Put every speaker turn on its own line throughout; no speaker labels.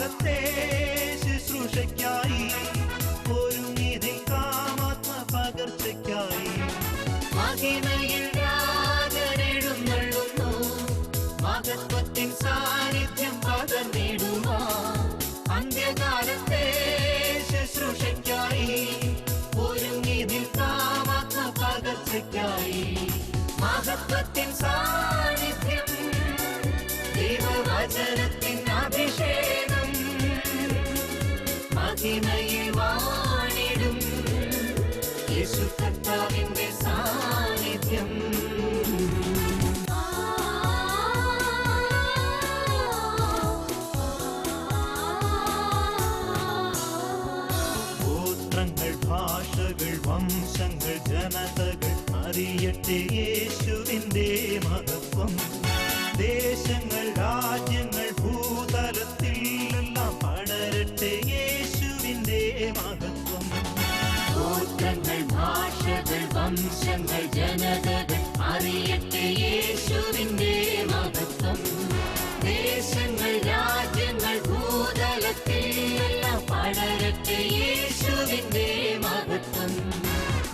അന്ത്യകാലത്തെ ശുശ്രൂഷയ്ക്കായി ഒരുങ്ങി നിൽക്കാമാത്മ പകർച്ചയ്ക്കായി. മഹിമയിൽ രാജനെഴുന്നള്ളുന്നു, മഹത്വത്തിൻ സാന്നിധ്യം പകർന്നിടുവാ. അന്ത്യകാലത്തെ ശുശ്രൂഷയ്ക്കായി ഒരുങ്ങി നിൽക്കാമാത്മ പകർച്ചയ്ക്കായി. മഹത്വത്തിൻ സാന്നിധ്യം, ദൈവവചനത്തിൻ അഭിഷേകം, മഹിമയിൽ വാണിടും യേശു കർത്താവിന്റെ സാന്നിധ്യം. ഗോത്രങ്ങൾ, ഭാഷകൾ, വംശങ്ങൾ, ജനതകൾ അറിയട്ടെ യേശുവിന്റെ മഹത്വം. ദേശങ്ങൾ, രാജ്യങ്ങൾ, ഭൂതലത്തിൽ എല്ലാം പടരട്ടെ യേശുവിന്റെ മഹത്വം. ഗോത്രങ്ങൾ, ഭാഷകൾ, വംശങ്ങൾ, ജനതകൾ അറിയട്ടെ യേശുവിന്റെ മഹത്വം. ദേശങ്ങൾ, രാജ്യങ്ങൾ, ഭൂതലത്തിൽ എല്ലാം പടരട്ടെ യേശുവിന്റെ മഹത്വം.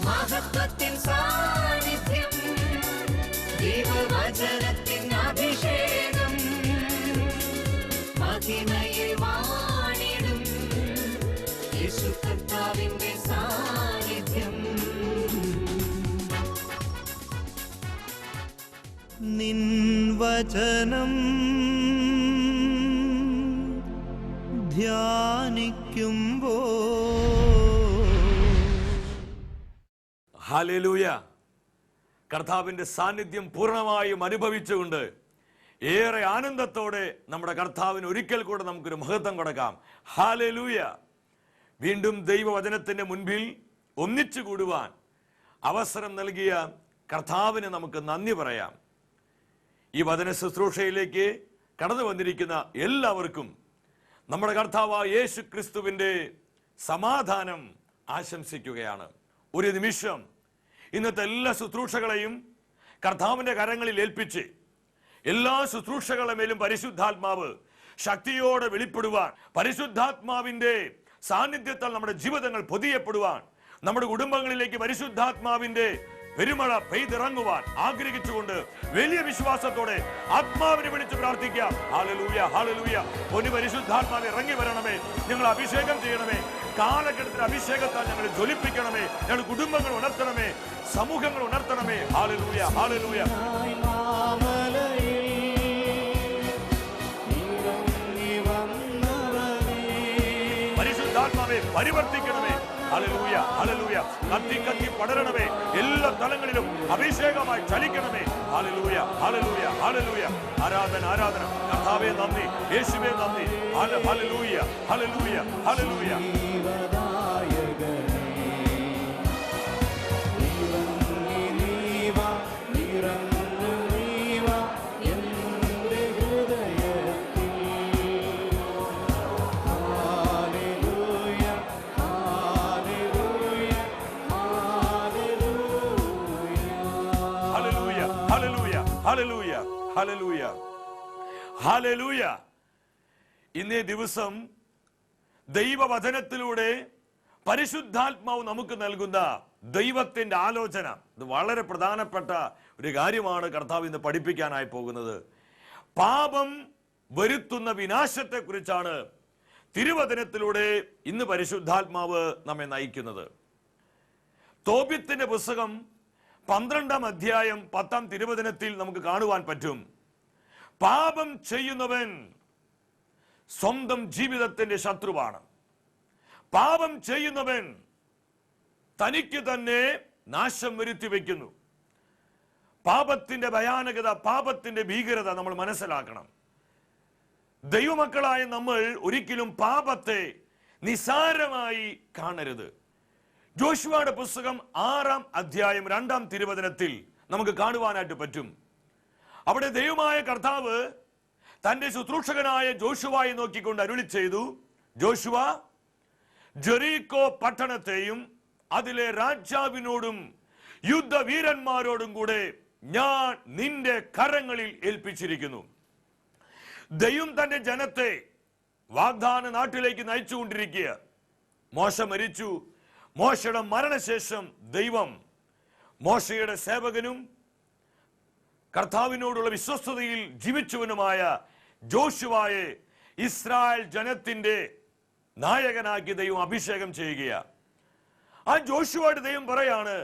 മഹത്വത്തിൻ സാന്നിധ്യം, ദൈവവചനത്തിൻ അഭിഷേകം, മഹിമയിൽ വാണിടും യേശു കർത്താവിന്റെ സാന്നിധ്യം. നിൻ വചനം ധ്യാനിക്കുമ്പോ
ഹല്ലേലൂയ. കർത്താവിന്റെ സാന്നിധ്യം പൂർണ്ണമായും അനുഭവിച്ചുകൊണ്ട് ഏറെ ആനന്ദത്തോടെ നമ്മുടെ കർത്താവിന് ഒരിക്കൽ കൂടെ നമുക്കൊരു മഹത്വം കൊടുക്കാം. ഹല്ലേലൂയ. വീണ്ടും ദൈവവചനത്തിന്റെ മുൻപിൽ ഒന്നിച്ചു കൂടുവാൻ അവസരം നൽകിയ കർത്താവിന് നമുക്ക് നന്ദി പറയാം. ഈ വചന ശുശ്രൂഷയിലേക്ക് കടന്നു വന്നിരിക്കുന്ന എല്ലാവർക്കും നമ്മുടെ കർത്താവായ യേശു ക്രിസ്തുവിന്റെ സമാധാനം ആശംസിക്കുകയാണ്. ഒരു നിമിഷം ഇന്നത്തെ എല്ലാ ശുശ്രൂഷകളെയും കർത്താവിന്റെ കരങ്ങളിൽ ഏൽപ്പിച്ച് എല്ലാ ശുശ്രൂഷകളുടെ മേലും പരിശുദ്ധാത്മാവ് ശക്തിയോടെ വെളിപ്പെടുവാൻ, പരിശുദ്ധാത്മാവിന്റെ സാന്നിധ്യത്താൽ നമ്മുടെ ജീവിതങ്ങൾ പൊതിയപ്പെടുവാൻ, നമ്മുടെ കുടുംബങ്ങളിലേക്ക് പരിശുദ്ധാത്മാവിന്റെ പെരുമഴ പെയ്തിറങ്ങുവാൻ ആഗ്രഹിച്ചുകൊണ്ട് വലിയ വിശ്വാസത്തോടെ ആത്മാവിനെ വിളിച്ച് പ്രാർത്ഥിക്കാം. Hallelujah, hallelujah. പൊന്നു പരിശുദ്ധാത്മാവേ, ഇറങ്ങി വരണമേ, ഞങ്ങൾ അഭിഷേകം ചെയ്യണമേ. കാലഘട്ടത്തിൽ അഭിഷേകത്താൽ ഞങ്ങൾ ജ്വലിപ്പിക്കണമേ. ഞങ്ങൾ കുടുംബങ്ങൾ ഉണർത്തണമേ, സമൂഹങ്ങൾ ഉണർത്തണമേ. Hallelujah, hallelujah. പരിശുദ്ധാത്മാവേ, പരിവർത്തിക്കണമേ. Hallelujah, hallelujah. കത്തി കത്തി പടരണമേ, എല്ലാ തലങ്ങളിലും അഭിഷേകമായി ചലിക്കണമേ. ഹല്ലേലൂയ, ഹല്ലേലൂയ, ഹല്ലേലൂയ. ആരാധന, ആരാധന. കർത്താവേ നന്ദി, യേശുവേ നന്ദി. ഹല്ലേലൂയ, ഹല്ലേലൂയ, ഹല്ലേലൂയ. ഹല്ലേലൂയ, ഹല്ലേലൂയ, ഹല്ലേലൂയ. ഇന്നേ ദിവസം ദൈവവചനത്തിലൂടെ പരിശുദ്ധാത്മാവ് നമുക്ക് നൽകുന്ന ദൈവത്തിന്റെ ആലോചന, ഇത് വളരെ പ്രധാനപ്പെട്ട ഒരു കാര്യമാണ് കർത്താവ് ഇന്ന് പഠിപ്പിക്കാനായി പോകുന്നത്. പാപം വരുത്തുന്ന വിനാശത്തെ കുറിച്ചാണ് തിരുവചനത്തിലൂടെ ഇന്ന് പരിശുദ്ധാത്മാവ് നമ്മെ നയിക്കുന്നത്. തോബിത്തിന്റെ പുസ്തകം 12-ാം അധ്യായം 10-ാം തിരുവചനത്തിൽ നമുക്ക് കാണുവാൻ പറ്റും. പാപം ചെയ്യുന്നവൻ സ്വന്തം ജീവിതത്തിന്റെ ശത്രുവാണ്. പാപം ചെയ്യുന്നവൻ തനിക്ക് തന്നെ നാശം വരുത്തി വയ്ക്കുന്നു. പാപത്തിന്റെ ഭയാനകത, പാപത്തിന്റെ ഭീകരത നമ്മൾ മനസ്സിലാക്കണം. ദൈവമക്കളായ നമ്മൾ ഒരിക്കലും പാപത്തെ നിസാരമായി കാണരുത്. ജോഷുവയുടെ പുസ്തകം 6-ാം അധ്യായം 2-ാം തിരുവചനത്തിൽ നമുക്ക് കാണുവാനായിട്ട് പറ്റും. അവിടെ ദൈവമായ കർത്താവ് തന്റെ ശുശ്രൂഷകനായ ജോഷുവയെ നോക്കിക്കൊണ്ട് അരുളി ചെയ്തു, ജോഷുവ, ജെറീക്കോ പട്ടണത്തെയും അതിലെ രാജാവിനോടും യുദ്ധവീരന്മാരോടും കൂടെ ഞാൻ നിന്റെ കരങ്ങളിൽ ഏൽപ്പിച്ചിരിക്കുന്നു. ദൈവം തന്റെ ജനത്തെ വാഗ്ദാന നാട്ടിലേക്ക് നയിച്ചുകൊണ്ടിരിക്കുക. മോശ മരിച്ചു. മോശയുടെ മരണശേഷം ദൈവം മോശയുടെ സേവകനും കർത്താവിനോടുള്ള വിശ്വസ്തതയിൽ ജീവിച്ചവനുമായ ജോഷുവയെ ഇസ്രായേൽ ജനത്തിന്റെ നായകനാക്കി ദൈവം അഭിഷേകം ചെയ്യുകയാണ്. ആ ജോഷുവയുടെ ദൈവം പറയാണ്,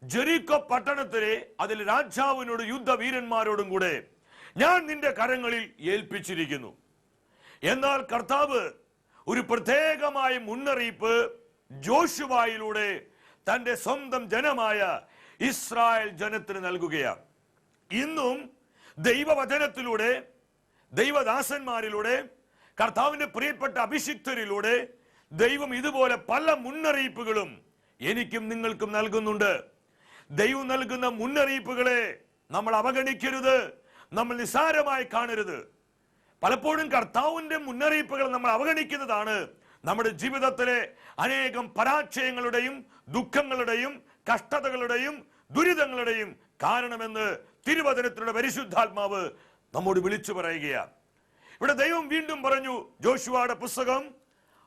ജെറിക്കോ പട്ടണത്തിലെ അതിൽ രാജാവിനോട് യുദ്ധവീരന്മാരോടും കൂടെ ഞാൻ നിന്റെ കരങ്ങളിൽ ഏൽപ്പിച്ചിരിക്കുന്നു. എന്നാൽ കർത്താവ് ഒരു പ്രത്യേകമായ മുന്നറിയിപ്പ് ജോഷുവയിലൂടെ തന്റെ സ്വന്തം ജനമായ ഇസ്രായേൽ ജനത്തിന് നൽകുകയാണ്. ഇന്നും ദൈവവചനത്തിലൂടെ, ദൈവദാസന്മാരിലൂടെ, കർത്താവിന്റെ പ്രിയപ്പെട്ട അഭിഷിക്തരിലൂടെ ദൈവം ഇതുപോലെ പല മുന്നറിയിപ്പുകളും എനിക്കും നിങ്ങൾക്കും നൽകുന്നുണ്ട്. ദൈവം നൽകുന്ന മുന്നറിയിപ്പുകളെ നമ്മൾ അവഗണിക്കരുത്, നമ്മൾ നിസ്സാരമായി കാണരുത്. പലപ്പോഴും കർത്താവിന്റെ മുന്നറിയിപ്പുകൾ നമ്മൾ അവഗണിക്കുന്നതാണ് നമ്മുടെ ജീവിതത്തിലെ അനേകം പരാജയങ്ങളുടെയും ദുഃഖങ്ങളുടെയും കഷ്ടതകളുടെയും ദുരിതങ്ങളുടെയും കാരണമെന്ന് തിരുവചനത്തിലുള്ള പരിശുദ്ധാത്മാവ് നമ്മോട് വിളിച്ചു പറയുകയാണ്. ഇവിടെ ദൈവം വീണ്ടും പറഞ്ഞു, ജോഷുവയുടെ പുസ്തകം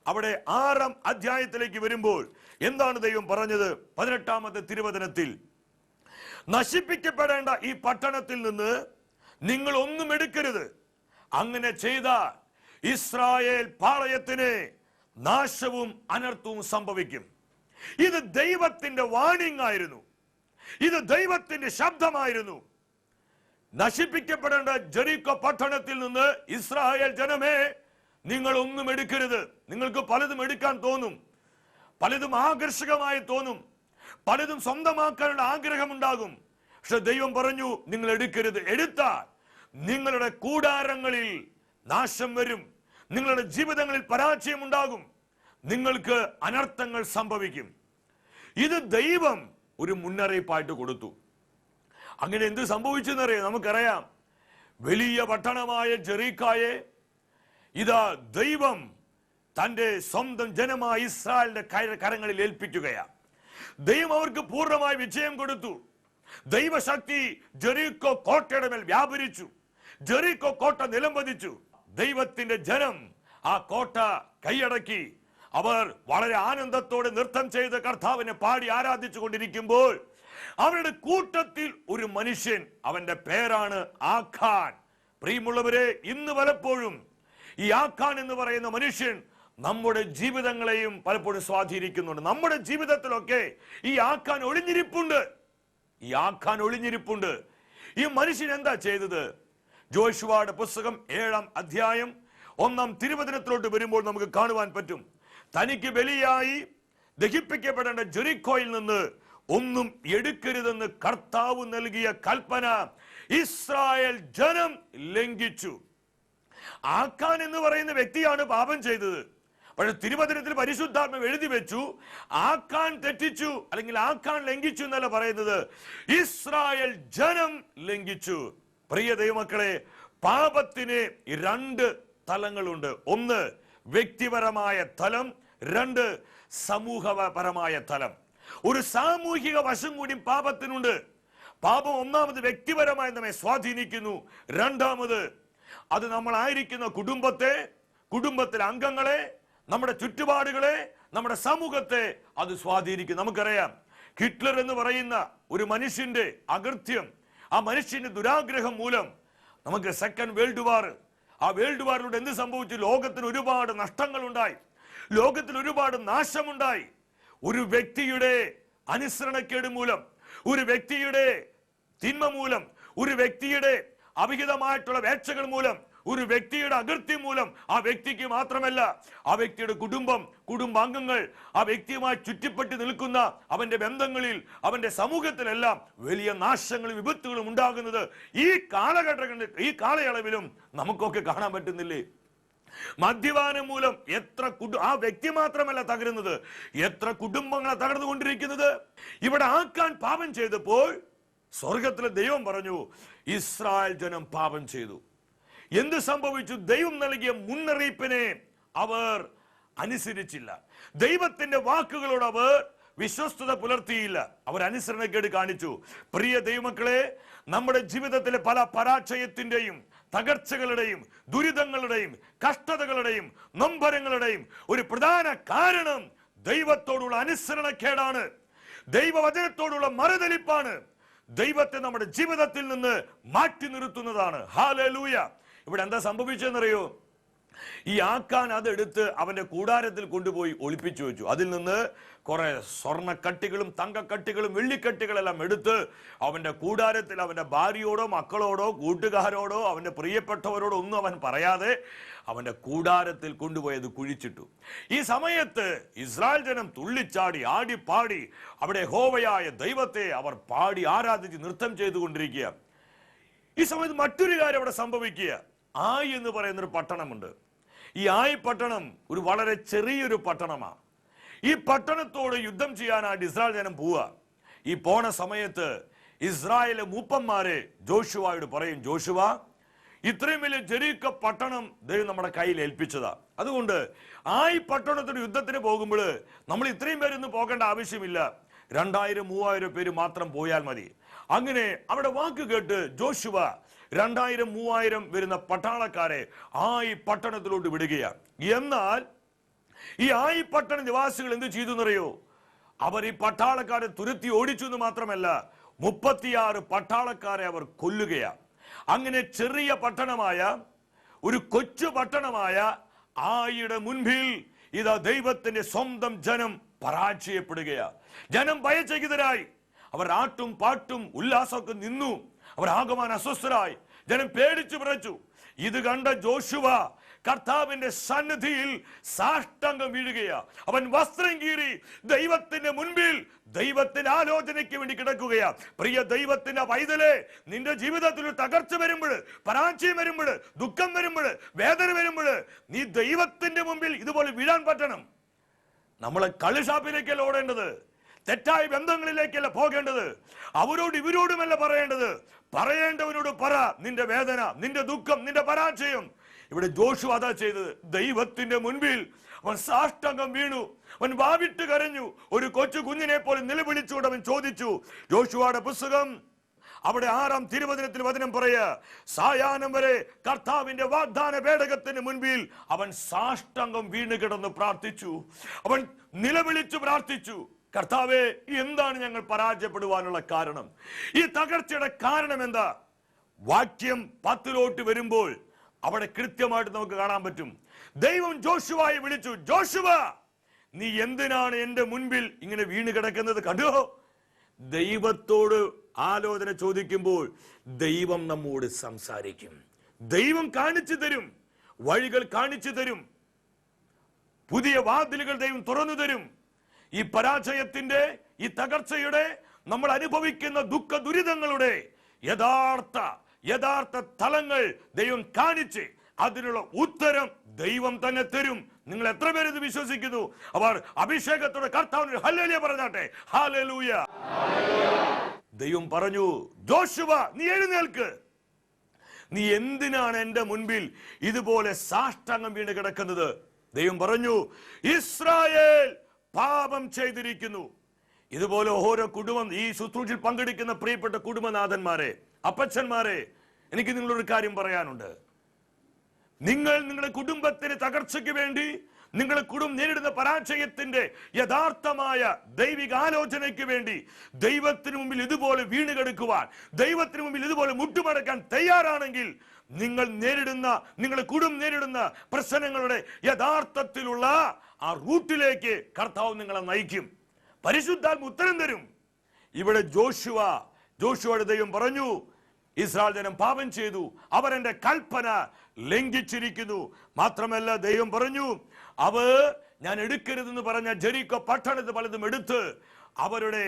അവിടെ 6-ാം അധ്യായത്തിലേക്ക് വരുമ്പോൾ എന്താണ് ദൈവം പറഞ്ഞത്? 18-ാമത്തെ തിരുവചനത്തിൽ, നശിപ്പിക്കപ്പെടേണ്ട ഈ പട്ടണത്തിൽ നിന്ന് നിങ്ങൾ ഒന്നും എടുക്കരുത്. അങ്ങനെ ചെയ്താൽ ഇസ്രായേൽ പാളയത്തിന് നാശവും അനർത്ഥവും സംഭവിക്കും. ഇത് ദൈവത്തിന്റെ വാണിംഗ് ആയിരുന്നു. ഇത് ദൈവത്തിന്റെ ശബ്ദമായിരുന്നു. നശിപ്പിക്കപ്പെടേണ്ട ജെറിക്കോ പട്ടണത്തിൽ നിന്ന് ഇസ്രായേൽ ജനമേ, നിങ്ങൾ ഒന്നും എടുക്കരുത്. നിങ്ങൾക്ക് പലതും എടുക്കാൻ തോന്നും, പലതും ആകർഷകമായി തോന്നും, പലതും സ്വന്തമാക്കാനുള്ള ആഗ്രഹമുണ്ടാകും. പക്ഷെ ദൈവം പറഞ്ഞു, നിങ്ങൾ എടുക്കരുത്. എടുത്താൽ നിങ്ങളുടെ കൂടാരങ്ങളിൽ നാശം വരും, നിങ്ങളുടെ ജീവിതങ്ങളിൽ പരാജയം ഉണ്ടാകും, നിങ്ങൾക്ക് അനർത്ഥങ്ങൾ സംഭവിക്കും. ഇത് ദൈവം ഒരു മുന്നറിയിപ്പായിട്ട് കൊടുത്തു. അങ്ങനെ എന്ത് സംഭവിച്ചെന്നറിയാം? നമുക്കറിയാം, വലിയ പട്ടണമായ ജെറിക്കോയെ ഇതാ ദൈവം തന്റെ സ്വന്തം ജനമായ ഇസ്രായേലിന്റെ കരങ്ങളിൽ ഏൽപ്പിക്കുകയാണ്. ദൈവം അവർക്ക് പൂർണ്ണമായ വിജയം കൊടുത്തു. ദൈവശക്തി ജെറിക്കോ കോട്ടയുടെ മേൽ വ്യാപരിച്ചു. ജെറിക്കോ കോട്ട നിലംപതിച്ചു. ദൈവത്തിന്റെ ജനം ആ കോട്ട കൈയടക്കി. അവർ വളരെ ആനന്ദത്തോടെ നൃത്തം ചെയ്ത് കർത്താവിനെ പാടി ആരാധിച്ചു കൊണ്ടിരിക്കുമ്പോൾ അവരുടെ കൂട്ടത്തിൽ ഒരു മനുഷ്യൻ, അവന്റെ പേരാണ് ആഖാൻ. പ്രിയമുള്ളവരെ, ഇന്ന് പലപ്പോഴും ഈ ആഖാൻ എന്ന് പറയുന്ന മനുഷ്യൻ നമ്മുടെ ജീവിതങ്ങളെയും പലപ്പോഴും സ്വാധീനിക്കുന്നുണ്ട്. നമ്മുടെ ജീവിതത്തിലൊക്കെ ഈ ആഖാൻ ഒളിഞ്ഞിരിപ്പുണ്ട്. ഈ ആഖാൻ ഒളിഞ്ഞിരിപ്പുണ്ട്. ഈ മനുഷ്യൻ എന്താ ചെയ്തത്? ജോഷുവയുടെ പുസ്തകം 7-ാം അധ്യായം 1-ാം തിരുവചനത്തിലോട്ട് വരുമ്പോൾ നമുക്ക് കാണുവാൻ പറ്റും, തനിക്ക് ബലിയായി ദഹിപ്പിക്കപ്പെടേണ്ട ജെറിക്കോയിൽ നിന്ന് ഒന്നും എടുക്കരുതെന്ന് കർത്താവ് നൽകിയ കൽപ്പന ഇസ്രായേൽ ജനം ലംഘിച്ചു. ആഖാൻ എന്ന് പറയുന്ന വ്യക്തിയാണ് പാപം ചെയ്തത്. പക്ഷെ തിരുവചനത്തിൽ പരിശുദ്ധാത്മാവ് എഴുതി വെച്ചു, ആഖാൻ തെറ്റിച്ചു, അല്ലെങ്കിൽ ആഖാൻ ലംഘിച്ചു എന്നല്ല പറയുന്നത്, ഇസ്രായേൽ ജനം ലംഘിച്ചു. പ്രിയ ദൈവമക്കളെ, പാപത്തിന് 2 തലങ്ങളുണ്ട്. ഒന്ന് വ്യക്തിപരമായ തലം, 2 സമൂഹപരമായ തലം. ഒരു സാമൂഹിക വശം കൂടി പാപത്തിനുണ്ട്. പാപം ഒന്നാമത് വ്യക്തിപരമായി നമ്മെ സ്വാധീനിക്കുന്നു. രണ്ടാമത് അത് നമ്മളായിരിക്കുന്ന കുടുംബത്തെ, കുടുംബത്തിലെ അംഗങ്ങളെ, നമ്മുടെ ചുറ്റുപാടുകളെ, നമ്മുടെ സമൂഹത്തെ അത് സ്വാധീനിക്കും. നമുക്കറിയാം, ഹിറ്റ്ലർ എന്ന് പറയുന്ന ഒരു മനുഷ്യന്റെ അകൃത്യം, ആ മനുഷ്യന്റെ ദുരാഗ്രഹം മൂലം നമുക്ക് സെക്കൻഡ് വേൾഡ് വാർ, ആ വേൾഡ് വാറിലൂടെ എന്ത് സംഭവിച്ചു? ലോകത്തിന് ഒരുപാട് നഷ്ടങ്ങൾ ഉണ്ടായി, ലോകത്തിൽ ഒരുപാട് നാശമുണ്ടായി. ഒരു വ്യക്തിയുടെ അനുസരണക്കേട് മൂലം, ഒരു വ്യക്തിയുടെ തിന്മ മൂലം, ഒരു വ്യക്തിയുടെ അവിഹിതമായിട്ടുള്ള വേഴ്ചകൾ മൂലം, ഒരു വ്യക്തിയുടെ അകൃത്യം മൂലം ആ വ്യക്തിക്ക് മാത്രമല്ല, ആ വ്യക്തിയുടെ കുടുംബം, കുടുംബാംഗങ്ങൾ, ആ വ്യക്തിയുമായി ചുറ്റിപ്പറ്റി നിൽക്കുന്ന അവന്റെ ബന്ധങ്ങളിൽ, അവന്റെ സമൂഹത്തിലെല്ലാം വലിയ നാശങ്ങളും വിപത്തുകളും ഉണ്ടാകുന്നത് ഈ കാലഘട്ടങ്ങളിൽ, ഈ കാലയളവിലും നമുക്കൊക്കെ കാണാൻ പറ്റുന്നില്ലേ? മദ്യപാനം മൂലം എത്ര ആ വ്യക്തി മാത്രമല്ല തകരുന്നത്, എത്ര കുടുംബങ്ങളെ തകർന്നുകൊണ്ടിരിക്കുന്നത്. ഇവിടെ ആക്കാൻ പാപം ചെയ്തപ്പോൾ സ്വർഗത്തിലെ ദൈവം പറഞ്ഞു, ഇസ്രായേൽ ജനം പാപം ചെയ്തു. എന്ത് സംഭവിച്ചു? ദൈവം നൽകിയ മുന്നറിയിപ്പിനെ അവർ അനുസരിച്ചില്ല. ദൈവത്തിന്റെ വാക്കുകളോട് അവർ വിശ്വസ്തത പുലർത്തിയില്ല, അവർ അനുസരണക്കേട് കാണിച്ചു. പ്രിയ ദൈവമക്കളെ, നമ്മുടെ ജീവിതത്തിലെ പല പരാജയത്തിന്റെയും തകർച്ചകളുടെയും ദുരിതങ്ങളുടെയും കഷ്ടതകളുടെയും നൊമ്പരങ്ങളുടെയും ഒരു പ്രധാന കാരണം ദൈവത്തോടുള്ള അനുസരണക്കേടാണ്, ദൈവവചനത്തോടുള്ള മറുതലിപ്പാണ്, ദൈവത്തെ നമ്മുടെ ജീവിതത്തിൽ നിന്ന് മാറ്റി നിർത്തുന്നതാണ്. ഹല്ലേലൂയ. ഇവിടെ എന്താ സംഭവിച്ചെന്നറിയോ? ഈ ആക്കാൻ അതെടുത്ത് അവന്റെ കൂടാരത്തിൽ കൊണ്ടുപോയി ഒളിപ്പിച്ചു വെച്ചു. അതിൽ നിന്ന് കുറെ സ്വർണ്ണക്കട്ടികളും തങ്കക്കട്ടികളും വെള്ളിക്കട്ടികളെല്ലാം എടുത്ത് അവന്റെ കൂടാരത്തിൽ അവന്റെ ഭാര്യയോടോ മക്കളോടോ കൂട്ടുകാരോടോ അവന്റെ പ്രിയപ്പെട്ടവരോടോ ഒന്നും അവൻ പറയാതെ അവന്റെ കൂടാരത്തിൽ കൊണ്ടുപോയി അത് കുഴിച്ചിട്ടു. ഈ സമയത്ത് ഇസ്രായേൽ ജനം തുള്ളിച്ചാടി ആടിപ്പാടി അവിടെ യഹോവയായ ദൈവത്തെ അവർ പാടി ആരാധിച്ച് നൃത്തം ചെയ്തുകൊണ്ടിരിക്കുക. ഈ സമയത്ത് മറ്റൊരു കാര്യം അവിടെ സംഭവിക്കുക. ആയി എന്ന് പറയുന്നൊരു പട്ടണമുണ്ട്. ഈ ആയി പട്ടണം ഒരു വളരെ ചെറിയൊരു പട്ടണമാണ്. ഈ പട്ടണത്തോട് യുദ്ധം ചെയ്യാനായിട്ട് ഇസ്രായേൽ ജനം പോവുക. ഈ പോണ സമയത്ത് ഇസ്രായേലിലെ മൂപ്പന്മാരെ ജോഷുവയോട് പറയും, ജോഷുവ, ഇത്രയും വലിയ ജെറിക്കോ പട്ടണം ദൈവം നമ്മുടെ കയ്യിൽ ഏൽപ്പിച്ചതാ. അതുകൊണ്ട് ആയി പട്ടണത്തിന് യുദ്ധത്തിന് പോകുമ്പോൾ നമ്മൾ ഇത്രയും പേരൊന്നും പോകേണ്ട ആവശ്യമില്ല, 2000-3000 പേര് മാത്രം പോയാൽ മതി. അങ്ങനെ അവിടെ വാക്ക് കേട്ട് ജോഷുവ 2000-3000 വരുന്ന പട്ടാളക്കാരെ ആയി പട്ടണത്തിലോട്ട് വിടുകയാണ്. എന്നാൽ ഈ ആയി പട്ടണ നിവാസികൾ എന്ത് ചെയ്തു എന്നറിയോ? അവർ ഈ പട്ടാളക്കാരെ തുരത്തി ഓടിച്ചു എന്ന് മാത്രമല്ല 36 പട്ടാളക്കാരെ അവർ കൊല്ലുകയാണ്. അങ്ങനെ ചെറിയ പട്ടണമായ ഒരു കൊച്ചു പട്ടണമായ ആയിയുടെ മുൻപിൽ ഇതാ ദൈവത്തിന്റെ സ്വന്തം ജനം പരാജയപ്പെടുകയാണ്. ജനം ഭയചകിതരായി. അവർ ആട്ടും പാട്ടും ഉല്ലാസമൊക്കെ നിന്നു. അവർ ആകമാൻ അസ്വസ്ഥരായി. ജനം പേടിച്ചു വിറച്ചു. ഇത് കണ്ട ജോഷുവ കർത്താവിന്റെ സന്നിധിയിൽ സാഷ്ടാംഗം വീഴുകയാ. അവൻ വസ്ത്രം കീറി ദൈവത്തിന്റെ മുൻപിൽ ദൈവത്തിന്റെ ആലോചനയ്ക്ക് വേണ്ടി കിടക്കുകയാ. പ്രിയ ദൈവത്തിന്റെ പൈതലേ, നിന്റെ ജീവിതത്തിൽ ഒരു തകർച്ച വരുമ്പോൾ, പരാജയം വരുമ്പോൾ, ദുഃഖം വരുമ്പോൾ, വേദന വരുമ്പോൾ നീ ദൈവത്തിന്റെ മുമ്പിൽ ഇതുപോലെ വീഴാൻ പറ്റണം. നമ്മളെ കളിഷാപ്പിലേക്കല്ല ഓടേണ്ടത്, തെറ്റായ ബന്ധങ്ങളിലേക്കല്ല പോകേണ്ടത്, അവരോട് ഇവരോടുമല്ല പറയേണ്ടത്. പറയേണ്ടവനോട് പറ നിന്റെ വേദന, നിന്റെ ദുഃഖം, നിന്റെ പരാജയം. ഇവിടെ ജോഷുവ അതാ ചെയ്തത്. ദൈവത്തിന്റെ മുൻപിൽ അവൻ സാഷ്ടാംഗം വീണു. അവൻ വാവിട്ട് കരഞ്ഞു. ഒരു കൊച്ചു കുഞ്ഞിനെ പോലെ നിലവിളിച്ചുകൊണ്ട് അവൻ ചോദിച്ചു. ജോഷുവയുടെ പുസ്തകം അവിടെ 6-ാം തിരുവചനത്തിൽ വചനം പറയാ, സായാഹ്നം വരെ കർത്താവിന്റെ വാഗ്ദാന പേടകത്തിന് മുൻപിൽ അവൻ സാഷ്ടാംഗം വീണ് കിടന്ന് പ്രാർത്ഥിച്ചു. അവൻ നിലവിളിച്ചു പ്രാർത്ഥിച്ചു, കർത്താവേ, എന്താണ് ഞങ്ങൾ പരാജയപ്പെടുവാനുള്ള കാരണം? ഈ തകർച്ചയുടെ കാരണം എന്താ? വാക്യം 10 വരുമ്പോൾ അവിടെ കൃത്യമായിട്ട് നമുക്ക് കാണാൻ പറ്റും. ദൈവം ജോഷുവയെ വിളിച്ചു, ജോഷുവ, നീ എന്തിനാണ് എന്റെ മുൻപിൽ ഇങ്ങനെ വീണ് കിടക്കുന്നത്? കണ്ടോ, ദൈവത്തോട് ആലോചന ചോദിക്കുമ്പോൾ ദൈവം നമ്മോട് സംസാരിക്കും. ദൈവം കാണിച്ചു തരും, വഴികൾ കാണിച്ചു തരും, പുതിയ വാതിലുകൾ ദൈവം തുറന്നു തരും. ഈ പരാജയത്തിന്റെ, ഈ തകർച്ചയുടെ, നമ്മൾ അനുഭവിക്കുന്ന ദുഃഖ ദുരിതങ്ങളുടെ യഥാർത്ഥ തലങ്ങൾ ദൈവം കാണിച്ച് അതിനുള്ള ഉത്തരം ദൈവം തന്നെ തരും. നിങ്ങൾ എത്ര പേര് ഇത് വിശ്വസിക്കുന്നു? അവർ അഭിഷേകത്തോടെ കർത്താവിന് ഹല്ലേലൂയ പറഞ്ഞാട്ടെ. ഹല്ലേലൂയ. ദൈവം പറഞ്ഞു, ജോഷുവ, നീ എഴുന്നേൽക്ക്. നീ എന്തിനാണ് എന്റെ മുൻപിൽ ഇതുപോലെ സാഷ്ടാംഗം വീണ് കിടക്കുന്നത്? ദൈവം പറഞ്ഞു, ഇസ്രായേൽ പാപം ചെയ്തിരിക്കുന്നു. ഇതുപോലെ ഓരോ കുടുംബം, ഈ ശുശ്രൂഷയിൽ പങ്കെടുക്കുന്ന പ്രിയപ്പെട്ട കുടുംബനാഥന്മാരെ, അപ്പച്ചന്മാരെ, എനിക്ക് നിങ്ങളൊരു കാര്യം പറയാനുണ്ട്. നിങ്ങൾ നിങ്ങളുടെ കുടുംബത്തിന് തകർച്ചയ്ക്ക് വേണ്ടി, നിങ്ങളുടെ കുടുംബം നേരിടുന്ന പരാജയത്തിന്റെ യഥാർത്ഥമായ ദൈവിക ആലോചനയ്ക്ക് വേണ്ടി ദൈവത്തിന് മുമ്പിൽ ഇതുപോലെ വീണ് കിടക്കുവാൻ, ദൈവത്തിന് മുമ്പിൽ ഇതുപോലെ മുട്ടുമടക്കാൻ തയ്യാറാണെങ്കിൽ നിങ്ങളുടെ കുടുംബം നേരിടുന്ന പ്രശ്നങ്ങളുടെ യഥാർത്ഥത്തിലുള്ള ആ റൂട്ടിലേക്ക് കർത്താവ് നിങ്ങളെ നയിക്കും. പരിശുദ്ധാത്മ ഉത്തരം തരും. ഇവിടെ ജോഷുവയുടെ ദൈവം പറഞ്ഞു, ഇസ്രായേൽ ജനം പാപം ചെയ്തു, അവരെന്റെ കൽപ്പന ലംഘിച്ചിരിക്കുന്നു. മാത്രമല്ല ദൈവം പറഞ്ഞു, ഞാൻ എടുക്കരുതെന്ന് പറഞ്ഞ ജെറിക്കോ പട്ടണത്തിൽ പലതും എടുത്ത് അവരുടെ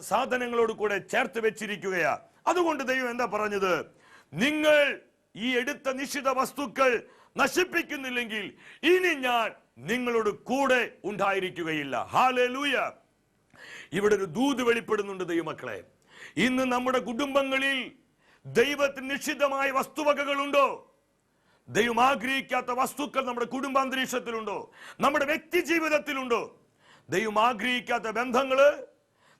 സാധനങ്ങളോട് കൂടെ ചേർത്ത് വെച്ചിരിക്കുകയാ. അതുകൊണ്ട് ദൈവം എന്താ പറഞ്ഞത്? നിങ്ങൾ ഈ എടുത്ത നിശ്ചിത വസ്തുക്കൾ നശിപ്പിക്കുന്നില്ലെങ്കിൽ ഇനി ഞാൻ നിങ്ങളോട് കൂടെ ഉണ്ടായിരിക്കുകയില്ല. ഹല്ലേലൂയ. ഇവിടെ ഒരു ദൂത് വെളിപ്പെടുന്നുണ്ട് ദൈവമക്കളെ. ഇന്ന് നമ്മുടെ കുടുംബങ്ങളിൽ ദൈവത്തിന് നിശ്ചിതമായ വസ്തുവകകളുണ്ടോ? ദൈവം ആഗ്രഹിക്കാത്ത വസ്തുക്കൾ നമ്മുടെ കുടുംബാന്തരീക്ഷത്തിലുണ്ടോ? നമ്മുടെ വ്യക്തി ജീവിതത്തിലുണ്ടോ? ദൈവം ആഗ്രഹിക്കാത്ത ബന്ധങ്ങള്,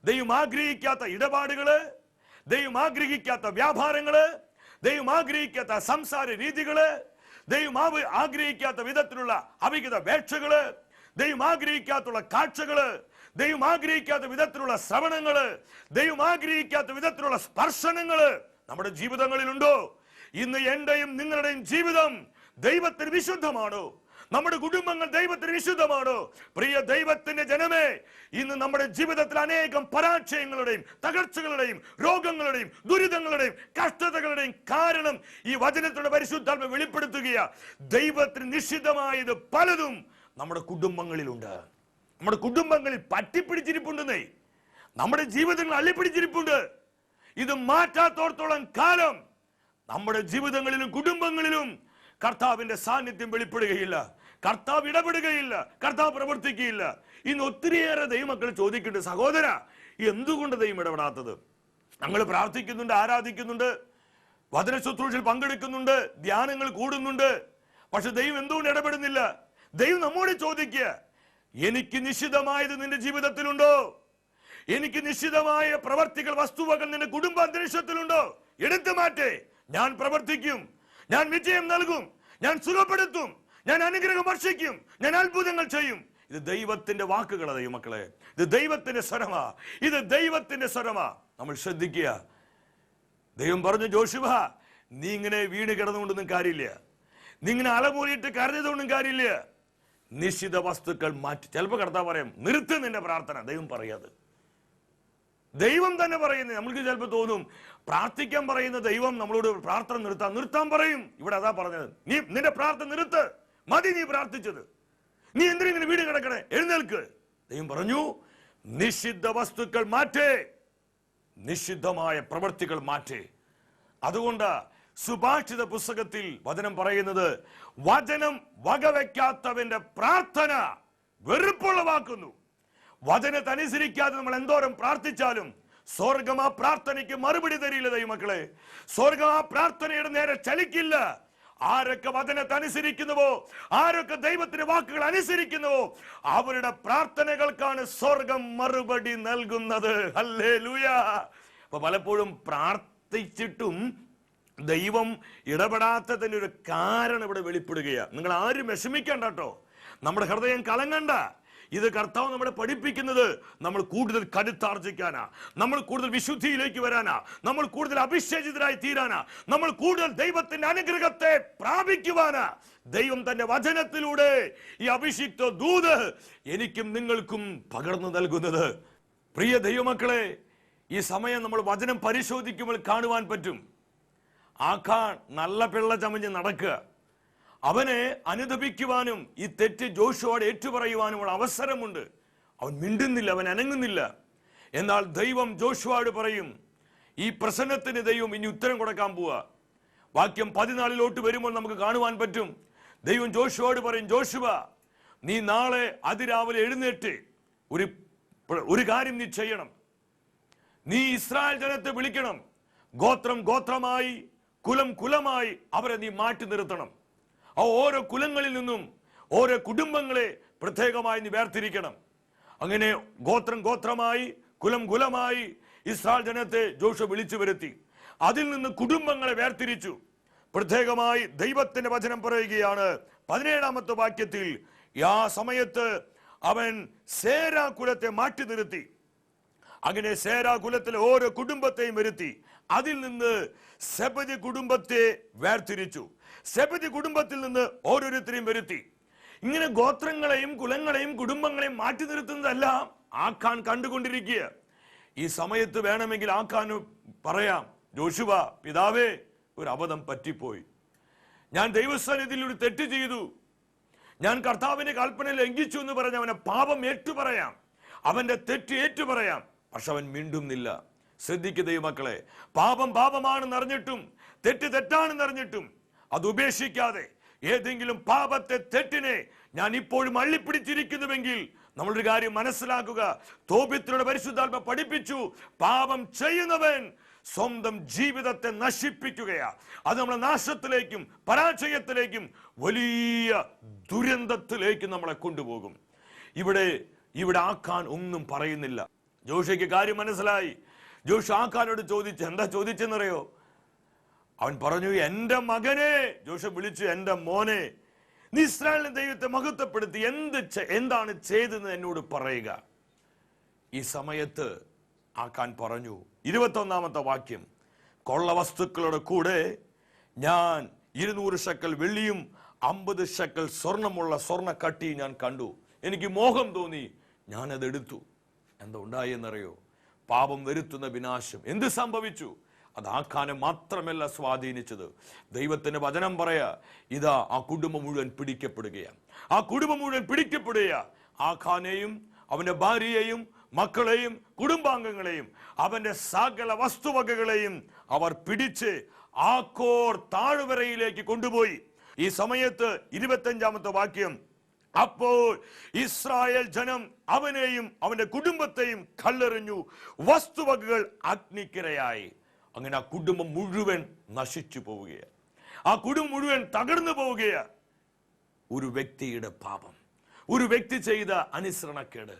ദൈവം ആഗ്രഹിക്കാത്ത ഇടപാടുകള്, ദൈവം ആഗ്രഹിക്കാത്ത വ്യാപാരങ്ങള്, ദൈവം ആഗ്രഹിക്കാത്ത സംസാര രീതികള്, ദൈവം ആഗ്രഹിക്കാത്ത വിധത്തിലുള്ള അവിഹിത വേക്ഷകള്, ദൈവം ആഗ്രഹിക്കാത്തുള്ള കാഴ്ചകള്, ദൈവം ആഗ്രഹിക്കാത്ത വിധത്തിലുള്ള ശ്രവണങ്ങള്, ദൈവം ആഗ്രഹിക്കാത്ത വിധത്തിലുള്ള സ്പർശനങ്ങള് നമ്മുടെ ജീവിതങ്ങളിലുണ്ടോ? ഇന്ന് എന്റെയും നിങ്ങളുടെയും ജീവിതം ദൈവത്തിന് വിശുദ്ധമാണോ? നമ്മുടെ കുടുംബങ്ങൾ ദൈവത്തിന് വിശുദ്ധമാണോ? പ്രിയ ദൈവത്തിന്റെ ജനമേ, ഇന്ന് നമ്മുടെ ജീവിതത്തിൽ അനേകം പരാജയങ്ങളുടെയും തകർച്ചകളുടെയും രോഗങ്ങളുടെയും ദുരിതങ്ങളുടെയും കഷ്ടതകളുടെയും കാരണം ഈ വചനത്തിലുള്ള പരിശുദ്ധാത്മ വെളിപ്പെടുത്തുകയാ. ദൈവത്തിന് നിശ്ചിതമായത് പലതും നമ്മുടെ കുടുംബങ്ങളിലുണ്ട്. നമ്മുടെ കുടുംബങ്ങളിൽ പറ്റിപ്പിടിച്ചിരിപ്പുണ്ടെന്നേ, നമ്മുടെ ജീവിതങ്ങൾ അള്ളിപ്പിടിച്ചിരിപ്പുണ്ട്. ഇത് മാറ്റാത്തോടത്തോളം കാലം നമ്മുടെ ജീവിതങ്ങളിലും കുടുംബങ്ങളിലും കർത്താവിന്റെ സാന്നിധ്യം വെളിപ്പെടുകയില്ല, കർത്താവ് ഇടപെടുകയില്ല, കർത്താവ് പ്രവർത്തിക്കുകയില്ല. ഇന്ന് ഒത്തിരിയേറെ ദൈവമക്കൾ ചോദിക്കുന്നുണ്ട്, സഹോദര എന്തുകൊണ്ട് ദൈവം ഇടപെടാത്തത്? ഞങ്ങൾ പ്രാർത്ഥിക്കുന്നുണ്ട്, ആരാധിക്കുന്നുണ്ട്, വചന ശുശ്രൂഷയിൽ പങ്കെടുക്കുന്നുണ്ട്, ധ്യാനങ്ങൾ കൂടുന്നുണ്ട്, പക്ഷെ ദൈവം എന്തുകൊണ്ട് ഇടപെടുന്നില്ല? ദൈവം നമ്മോട് ചോദിക്കുക, എനിക്ക് നിശ്ചിതമായത് നിന്റെ ജീവിതത്തിലുണ്ടോ? എനിക്ക് നിശ്ചിതമായ പ്രവർത്തികൾ, വസ്തുവകൾ നിന്റെ കുടുംബ അന്തരീക്ഷത്തിലുണ്ടോ? എടുത്തു മാറ്റേ. ഞാൻ പ്രവർത്തിക്കും, ഞാൻ വിജയം നൽകും, ഞാൻ സുഖപ്പെടുത്തും, ഞാൻ അനുഗ്രഹം വർഷിക്കും, ഞാൻ അത്ഭുതങ്ങൾ ചെയ്യും. ഇത് ദൈവത്തിന്റെ വാക്കുകളാ ദൈവമക്കളെ, ഇത് ദൈവത്തിന്റെ സ്വരമാ, ഇത് ദൈവത്തിന്റെ സ്വരമാ. നമ്മൾ ശ്രദ്ധിക്കുക. ദൈവം പറഞ്ഞു, ജോഷുവ നീ ഇങ്ങനെ വീണ് കിടന്നുകൊണ്ടൊന്നും കാര്യമില്ല, നീ ഇങ്ങനെ അലമൂലിയിട്ട് കരഞ്ഞതുകൊണ്ടും കാര്യമില്ല. നിശ്ചിത വസ്തുക്കൾ മാറ്റി. ചിലപ്പോൾ കർത്താവ് പറയാം, നിർത്ത് നിന്റെ പ്രാർത്ഥന. ദൈവം പറയാത്, ദൈവം തന്നെ പറയുന്നത്. നമ്മൾക്ക് ചിലപ്പോൾ തോന്നും പ്രാർത്ഥിക്കാൻ പറയുന്ന ദൈവം നമ്മളോട് പ്രാർത്ഥന നിർത്താൻ പറയും. ഇവിടെ അതാ പറഞ്ഞത്, നീ നിന്റെ പ്രാർത്ഥന നിർത്ത്, മതി നീ പ്രാർത്ഥിച്ചത്, നീ എന്തിനെ വീട് കിടക്കണേ, എഴുന്നേൽക്ക്. ദൈവം പറഞ്ഞു, നിഷിദ്ധ വസ്തുക്കൾ മാറ്റേ, നിഷിദ്ധമായ പ്രവൃത്തികൾ മാറ്റേ. അതുകൊണ്ട് സുഭാഷിത പുസ്തകത്തിൽ വചനം പറയുന്നത്, വചനം വകവെക്കാത്തവന്റെ പ്രാർത്ഥന വെറുപ്പുളവാക്കുന്നു. വചനത്തനുസരിക്കാതെ നമ്മൾ എന്തോരം പ്രാർത്ഥിച്ചാലും സ്വർഗം ആ പ്രാർത്ഥനയ്ക്ക് മറുപടി തരില്ല ദൈവമക്കളെ. സ്വർഗം ആ പ്രാർത്ഥനയുടെ നേരെ ചലിക്കില്ല. ആരൊക്കെ വചനത്തനുസരിക്കുന്നുവോ, ആരൊക്കെ ദൈവത്തിന്റെ വാക്കുകൾ അനുസരിക്കുന്നുവോ, അവരുടെ പ്രാർത്ഥനകൾക്കാണ് സ്വർഗം മറുപടി നൽകുന്നത്. ഹല്ലേലൂയ. അപ്പൊ പലപ്പോഴും പ്രാർത്ഥിച്ചിട്ടും ദൈവം ഇടപെടാത്തതിന്റെ ഒരു കാരണം ഇവിടെ വെളിപ്പെടുകയാണ്. നിങ്ങൾ ആരും വിഷമിക്കണ്ട കേട്ടോ, നമ്മുടെ ഹൃദയം കലങ്ങണ്ട. ഇത് കർത്താവ് നമ്മളെ പഠിപ്പിക്കുന്നത് നമ്മൾ കൂടുതൽ കരുത്താർജിക്കാനാ, നമ്മൾ കൂടുതൽ വിശുദ്ധിയിലേക്ക് വരാനാ, നമ്മൾ കൂടുതൽ അഭിഷേചിതരായി തീരാനാ, നമ്മൾ കൂടുതൽ ദൈവത്തിന്റെ അനുഗ്രഹത്തെ പ്രാപിക്കുവാനാ. ദൈവം തന്റെ വചനത്തിലൂടെ ഈ അഭിഷിക്ത ദൂത് എനിക്കും നിങ്ങൾക്കും പകർന്നു നൽകുന്നത്. പ്രിയ ദൈവമക്കളെ, ഈ സമയം നമ്മൾ വചനം പരിശോധിക്കുമ്പോൾ കാണുവാൻ പറ്റും, ആഖാൻ നല്ല പിള്ള ചമഞ്ഞ് നടക്കുക. അവനെ അനുദപിക്കുവാനും ഈ തെറ്റ് ജോഷുവോട് ഏറ്റുപറയുവാനുമുള്ള അവസരമുണ്ട്. അവൻ മിണ്ടുന്നില്ല, അവൻ അനങ്ങുന്നില്ല. എന്നാൽ ദൈവം ജോഷുവോട് പറയും, ഈ പ്രശ്നത്തിന് ദൈവം ഇനി ഉത്തരം കൊടുക്കാൻ പോവാ. വാക്യം 14 വരുമ്പോൾ നമുക്ക് കാണുവാൻ പറ്റും, ദൈവം ജോഷുവോട് പറയും, ജോഷുവ നീ നാളെ അതിരാവിലെ എഴുന്നേറ്റ് ഒരു കാര്യം നീ ചെയ്യണം. നീ ഇസ്രായേൽ ജനത്തെ വിളിക്കണം, ഗോത്രം ഗോത്രമായി കുലം കുലമായി അവരെ നീ മാറ്റി നിർത്തണം. ആ ഓരോ കുലങ്ങളിൽ നിന്നും ഓരോ കുടുംബങ്ങളെ പ്രത്യേകമായി നീ വേർതിരിക്കണം. അങ്ങനെ ഗോത്രം ഗോത്രമായി കുലം കുലമായി ഇസ്രായേൽ ജനത്തെ ജോഷുവ വിളിച്ചു വരുത്തി. അതിൽ നിന്ന് കുടുംബങ്ങളെ വേർതിരിച്ചു. പ്രത്യേകമായി ദൈവത്തിന്റെ വചനം പറയുകയാണ് 17ാമത്തെ വാക്യത്തിൽ, ആ സമയത്ത് അവൻ സേരാ കുലത്തെ മാറ്റി നിർത്തി. അങ്ങനെ സേരാ കുലത്തിലെ ഓരോ കുടുംബത്തെയും വരുത്തി. അതിൽ നിന്ന് സെബദി കുടുംബത്തെ വേർതിരിച്ചു. സെബദി കുടുംബത്തിൽ നിന്ന് ഓരോരുത്തരെയും വരുത്തി. ഇങ്ങനെ ഗോത്രങ്ങളെയും കുലങ്ങളെയും കുടുംബങ്ങളെയും മാറ്റി നിർത്തുന്നതെല്ലാം ആഖാൻ കണ്ടുകൊണ്ടിരിക്കുക. ഈ സമയത്ത് വേണമെങ്കിൽ ആഖാൻ പറയാം, ജോഷുവ പിതാവേ, ഒരു അബദ്ധം പറ്റിപ്പോയി, ഞാൻ ദൈവസന്നിധിയിൽ ഒരു തെറ്റ് ചെയ്തു, ഞാൻ കർത്താവിന്റെ കൽപ്പന ലംഘിച്ചു എന്ന് പറഞ്ഞ് അവനെ പാപം ഏറ്റുപറയാം, അവന്റെ തെറ്റ് ഏറ്റുപറയാം. പക്ഷെ അവൻ മിണ്ടുന്നില്ല. ശ്രദ്ധിക്കുക ദൈവമക്കളെ, പാപം പാപമാണെന്ന് അറിഞ്ഞിട്ടും തെറ്റ് തെറ്റാണെന്ന് അറിഞ്ഞിട്ടും അത് ഉപേക്ഷിക്കാതെ ഏതെങ്കിലും പാപത്തെ തെറ്റിനെ ഞാൻ ഇപ്പോഴും അള്ളിപ്പിടിച്ചിരിക്കുന്നുവെങ്കിൽ നമ്മളൊരു കാര്യം മനസ്സിലാക്കുക, തോബിത്തിലൂടെ പരിശുദ്ധാത്മ പഠിപ്പിച്ചു, പാപം ചെയ്യുന്നവൻ സ്വന്തം ജീവിതത്തെ നശിപ്പിക്കുകയാ. അത് നമ്മളെ നാശത്തിലേക്കും പരാജയത്തിലേക്കും വലിയ ദുരന്തത്തിലേക്കും നമ്മളെ കൊണ്ടുപോകും. ഇവിടെ ആഖാൻ ഒന്നും പറയുന്നില്ല. ജോഷയ്ക്ക് കാര്യം മനസ്സിലായി. ജോഷ് ആഖാനോട് ചോദിച്ചു, എന്താ ചോദിച്ചെന്നറിയോ? അവൻ പറഞ്ഞു, എൻ്റെ മകനെ. ജോഷുവ വിളിച്ചു, എൻ്റെ മോനെ, നീ ഇസ്രായേലിന്റെ ദൈവത്തെ മഹത്വപ്പെടുത്തി എന്താണ് ചെയ്തതെന്ന് എന്നോട് പറയുക. ഈ സമയത്ത് ആക്കാൻ പറഞ്ഞു. 21-ാമത്തെ വാക്യം, കൊള്ള വസ്തുക്കളുടെ കൂടെ ഞാൻ 200 ശക്കൽ വെള്ളിയും 50 ശക്കൽ സ്വർണമുള്ള സ്വർണ്ണ കട്ടി ഞാൻ കണ്ടു. എനിക്ക് മോഹം തോന്നി, ഞാനതെടുത്തു. എന്താ ഉണ്ടായെന്നറിയോ? പാപം വരുത്തുന്ന വിനാശം. എന്ത് സംഭവിച്ചു? അത് ആഖാനെ മാത്രമല്ല സ്വാധീനിച്ചത്. ദൈവത്തിന്റെ വചനം പറയാ, ഇതാ ആ കുടുംബം മുഴുവൻ പിടിക്കപ്പെടുകയാണ്. ആ കുടുംബം മുഴുവൻ പിടിക്കപ്പെടുക. ആഖാനെയും അവന്റെ ഭാര്യയെയും മക്കളെയും കുടുംബാംഗങ്ങളെയും അവന്റെ സകല വസ്തുവകകളെയും അവർ പിടിച്ച് ആഖോർ താഴ്വരയിലേക്ക് കൊണ്ടുപോയി. ഈ സമയത്ത് 25-ാമത്തെ വാക്യം, അപ്പോൾ ഇസ്രായേൽ ജനം അവനെയും അവന്റെ കുടുംബത്തെയും കല്ലെറിഞ്ഞു, വസ്തുവകകൾ അഗ്നിക്കിരയായി. അങ്ങനെ ആ കുടുംബം മുഴുവൻ നശിച്ചു പോവുകയാണ്. ആ കുടുംബം മുഴുവൻ തകർന്നു പോവുകയാണ്. ഒരു വ്യക്തിയുടെ പാപം, ഒരു വ്യക്തി ചെയ്ത അനുസരണക്കേട്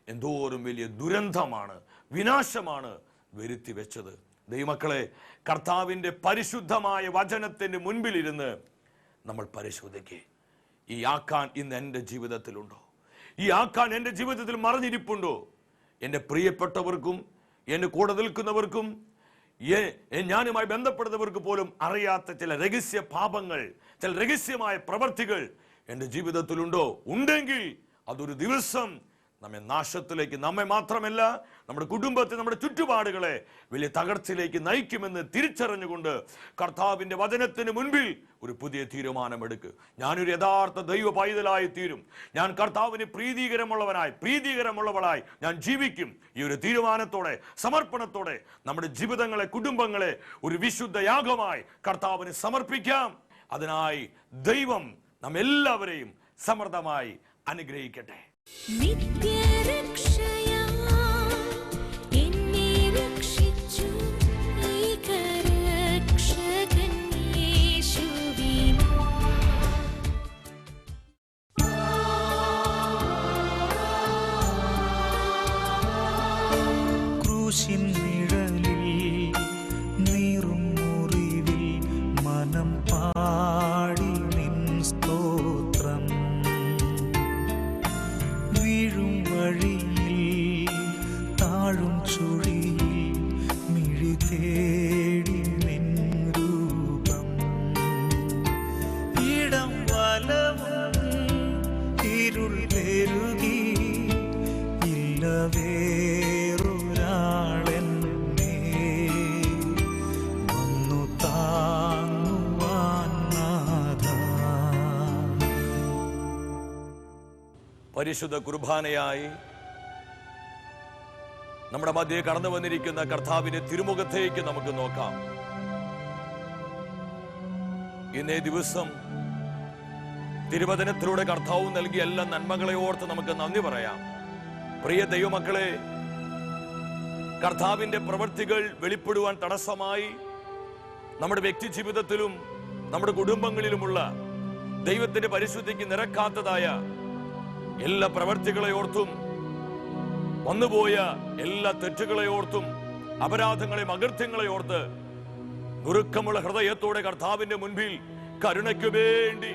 എന്തോരം വലിയ ദുരന്തമാണ്, വിനാശമാണ് വരുത്തി വെച്ചത്. ദൈവമക്കളെ, കർത്താവിന്റെ പരിശുദ്ധമായ വചനത്തിന്റെ മുൻപിലിരുന്ന് നമ്മൾ പരിശോധിക്കുക. ഈ ആക്കാൻ ഇന്ന് എൻ്റെ ജീവിതത്തിലുണ്ടോ? ഈ ആക്കാൻ എൻ്റെ ജീവിതത്തിൽ മറഞ്ഞിരിപ്പുണ്ടോ? എൻ്റെ പ്രിയപ്പെട്ടവർക്കും എൻ്റെ കൂടെ നിൽക്കുന്നവർക്കും ഞാനുമായി ബന്ധപ്പെടുന്നവർക്ക് പോലും അറിയാത്ത ചില രഹസ്യ പാപങ്ങൾ, ചില രഹസ്യമായ പ്രവർത്തികൾ എൻ്റെ ജീവിതത്തിലുണ്ടോ? ഉണ്ടെങ്കിൽ അതൊരു ദിവസം നമ്മെ നാശത്തിലേക്ക്, നമ്മെ മാത്രമല്ല നമ്മുടെ കുടുംബത്തെ, നമ്മുടെ ചുറ്റുപാടുകളെ വലിയ തകർച്ചയിലേക്ക് നയിക്കുമെന്ന് തിരിച്ചറിഞ്ഞുകൊണ്ട് കർത്താവിന്റെ വചനത്തിന് മുൻപിൽ ഒരു പുതിയ തീരുമാനമെടുക്കുക. ഞാനൊരു യഥാർത്ഥ ദൈവ പൈതലായി തീരും. ഞാൻ കർത്താവിന് പ്രീതികരമുള്ളവളായി ഞാൻ ജീവിക്കും. ഈ ഒരു തീരുമാനത്തോടെ, സമർപ്പണത്തോടെ നമ്മുടെ ജീവിതങ്ങളെ, കുടുംബങ്ങളെ ഒരു വിശുദ്ധ യാഗമായി കർത്താവിന് സമർപ്പിക്കാം. അതിനായി ദൈവം നമ്മെല്ലാവരെയും സമൃദ്ധമായി അനുഗ്രഹിക്കട്ടെ.
ക്രൂശിൻ നിഴലിൽ നീറും മുറിവിൽ മനം പാടി നിൻ സ്തോത്രം, വീഴും വഴിയിൽ താഴും ചുഴിയിൽ മിഴി തേടി നിൻ രൂപം, ഇടം വലവും ഇരുൾ പെരുകി ഇല്ല വേറൊരാളെന്നെ വന്നു താങ്ങുവാൻ നാഥാ.
പരിശുദ്ധ കുർബാനയായി നമ്മുടെ മധ്യേ കടന്നു വന്നിരിക്കുന്ന കർത്താവിന്റെ തിരുമുഖത്തേക്ക് നമുക്ക് നോക്കാം. ഇന്നേ ദിവസം തിരുവചനത്തിലൂടെ കർത്താവ് നൽകിയ എല്ലാ നന്മകളെ ഓർത്ത് നമുക്ക് നന്ദി പറയാം. പ്രിയ ദൈവമക്കളെ, കർത്താവിന്റെ പ്രവൃത്തികൾ വെളിപ്പെടുവാൻ തടസ്സമായി നമ്മുടെ വ്യക്തി ജീവിതത്തിലും നമ്മുടെ കുടുംബങ്ങളിലുമുള്ള ദൈവത്തിന്റെ പരിശുദ്ധിക്ക് നിരക്കാത്തതായ എല്ലാ പ്രവൃത്തികളെ ഓർത്തും, വന്നുപോയ എല്ലാ തെറ്റുകളെ ഓർത്തും, അപരാധങ്ങളെയും അകൃത്യങ്ങളെ ഓർത്ത് നുറുക്കമുള്ള ഹൃദയത്തോടെ കർത്താവിന്റെ മുൻപിൽ കരുണയ്ക്ക് വേണ്ടി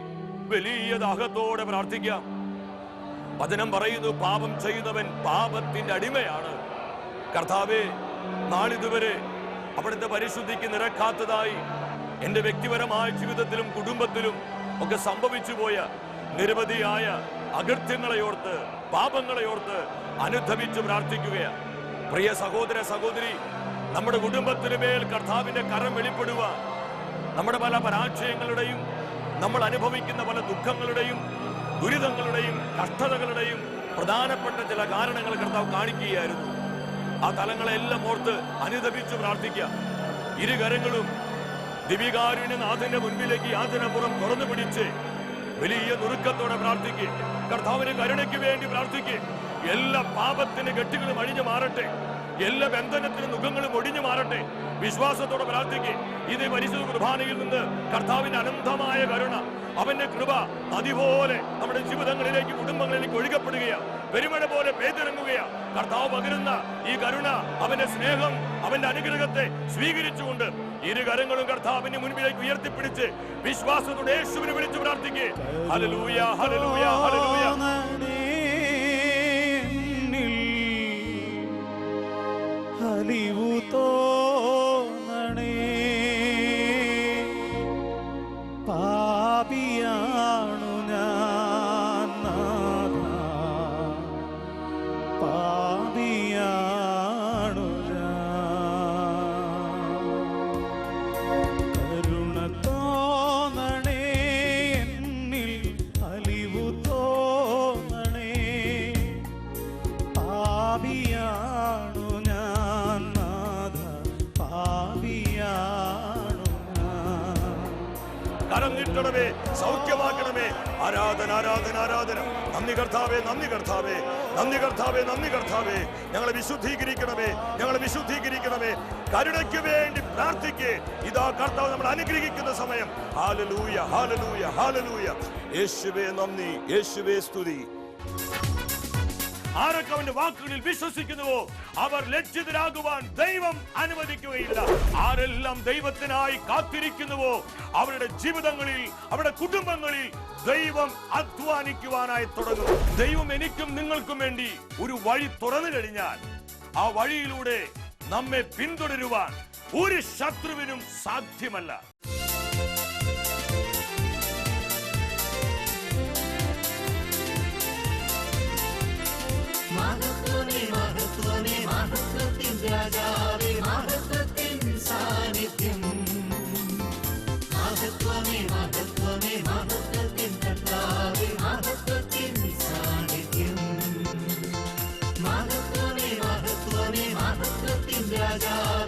വലിയ ദാഹത്തോടെ പ്രാർത്ഥിക്കാം. വചനം പറയുന്നു, പാപം ചെയ്യുന്നവൻ പാപത്തിന്റെ അടിമയാണ്. കർത്താവേ, നാളിതുവരെ അവിടുത്തെ പരിശുദ്ധിക്ക് നിരക്കാത്തതായി എന്റെ വ്യക്തിപരമായ ജീവിതത്തിലും കുടുംബത്തിലും ഒക്കെ സംഭവിച്ചു പോയ നിരവധിയായ അകൃത്യങ്ങളെയോർത്ത്, പാപങ്ങളെയോർത്ത് അനുധമിച്ച് പ്രാർത്ഥിക്കുകയാണ്. പ്രിയ സഹോദര സഹോദരി, നമ്മുടെ കുടുംബത്തിന് മേൽ കർത്താവിന്റെ കരം വെളിപ്പെടുവാൻ, നമ്മുടെ പല പരാജയങ്ങളുടെയും നമ്മൾ അനുഭവിക്കുന്ന പല ദുഃഖങ്ങളുടെയും ദുരിതങ്ങളുടെയും കഷ്ടതകളുടെയും പ്രധാനപ്പെട്ട ചില കാരണങ്ങൾ കർത്താവ് കാണിക്കുകയായിരുന്നു. ആ തലങ്ങളെല്ലാം ഓർത്ത് അനുദപിച്ച് പ്രാർത്ഥിക്കാം. ഇരുകരങ്ങളും ദിവികാരുണ്യനാഥന്റെ മുൻപിലേക്ക് യാതനപുറം തുറന്നു പിടിച്ച് വലിയ നുറുക്കത്തോടെ പ്രാർത്ഥിക്കുക. കർത്താവിന് കരുണയ്ക്ക് വേണ്ടി പ്രാർത്ഥിക്കുക. എല്ലാ പാപത്തിന്റെ കെട്ടുകളും അഴിഞ്ഞു മാറട്ടെ, എല്ലാ ബന്ധനത്തിനും മുഖങ്ങളും ഒടിഞ്ഞു മാറട്ടെ. വിശ്വാസത്തോടെ പ്രാർത്ഥിക്കുക. ഇത് പരിശുദ്ധ കുർബാനയിൽ നിന്ന് കർത്താവിന്റെ അനന്തമായ കരുണ, അവന്റെ കൃപ നദി പോലെ നമ്മുടെ ജീവിതങ്ങളിലേക്ക്, കുടുംബങ്ങളിലേക്ക് ഒഴുകപ്പെടുകയാണ്. പെരുമഴ പോലെ പെയ്തിറങ്ങുകയാ. കർത്താവ് പകരുന്ന ഈ കരുണ, അവന്റെ സ്നേഹം, അവന്റെ അനുഗ്രഹത്തെ സ്വീകരിച്ചുകൊണ്ട് ഇരു കരങ്ങളും കർത്താവിന്റെ മുൻപിലേക്ക് ഉയർത്തിപ്പിടിച്ച് വിശ്വാസത്തോടെ യേശുവിനെ വിളിച്ചു പ്രാർത്ഥിക്കേ. ഹല്ലേലൂയ, ഹല്ലേലൂയ, ഹല്ലേലൂയ.
അലിവു തോന്നണേ, പാപിയാണു ഞാൻ നാഥാ, പാപിയാണു ഞാൻ. കരുണ തോന്നണേ എന്നിൽ, അലിവു തോന്നണേ, പാപിയാണു ഞാൻ നാഥാ, പാപിയാണു ഞാൻ.
കരം നീട്ടണമേ, സൗഖ്യമാക്കണമേ. ആരാധന, ആരാധന, ആരാധന. നന്ദി കർത്താവേ, നന്ദി കർത്താവേ, നന്ദി കർത്താവേ, നന്ദി കർത്താവേ. ഞങ്ങളെ വിശുദ്ധീകരിക്കണമേ, ഞങ്ങളെ വിശുദ്ധീകരിക്കണമേ. കരുണയ്ക്ക് വേണ്ടി പ്രാർത്ഥിക്കേ. ഇതാ കർത്താവ് നമ്മൾ അനുഗ്രഹിക്കുന്ന സമയം. ഹല്ലേലൂയ, ഹല്ലേലൂയ, ഹല്ലേലൂയ. യേശുവേ നന്ദി, യേശുവേ സ്തുതി. ആരൊക്കെ അവന്റെ വാക്കുകളിൽ വിശ്വസിക്കുന്നുവോ അവർ ലജ്ജിതരാകുവാൻ ദൈവം അനുവദിക്കുകയില്ല. ആരെല്ലാം ദൈവത്തിനായി കാത്തിരിക്കുന്നുവോ അവരുടെ ജീവിതങ്ങളിൽ, അവരുടെ കുടുംബങ്ങളിൽ ദൈവം അധ്വാനിക്കുവാനായി തുടങ്ങും. ദൈവം എനിക്കും നിങ്ങൾക്കും വേണ്ടി ഒരു വഴി തുറന്നു കഴിഞ്ഞാൽ ആ വഴിയിലൂടെ നമ്മെ പിന്തുടരുവാൻ ഒരു ശത്രുവിനും സാധ്യമല്ല.
മഹത്വമേ, മഹത്വമേ, മഹത്വത്തിൻ രാജാവേ, മഹത്വത്തിൻ സാന്നിധ്യം. മഹത്വമേ, മഹത്വമേ, മഹത്വത്തിൻ കർത്താവേ, മഹത്വത്തിൻ സാന്നിധ്യം. മഹത്വമേ, മഹത്വമേ, മഹത്വത്തിൻ രാജാവേ.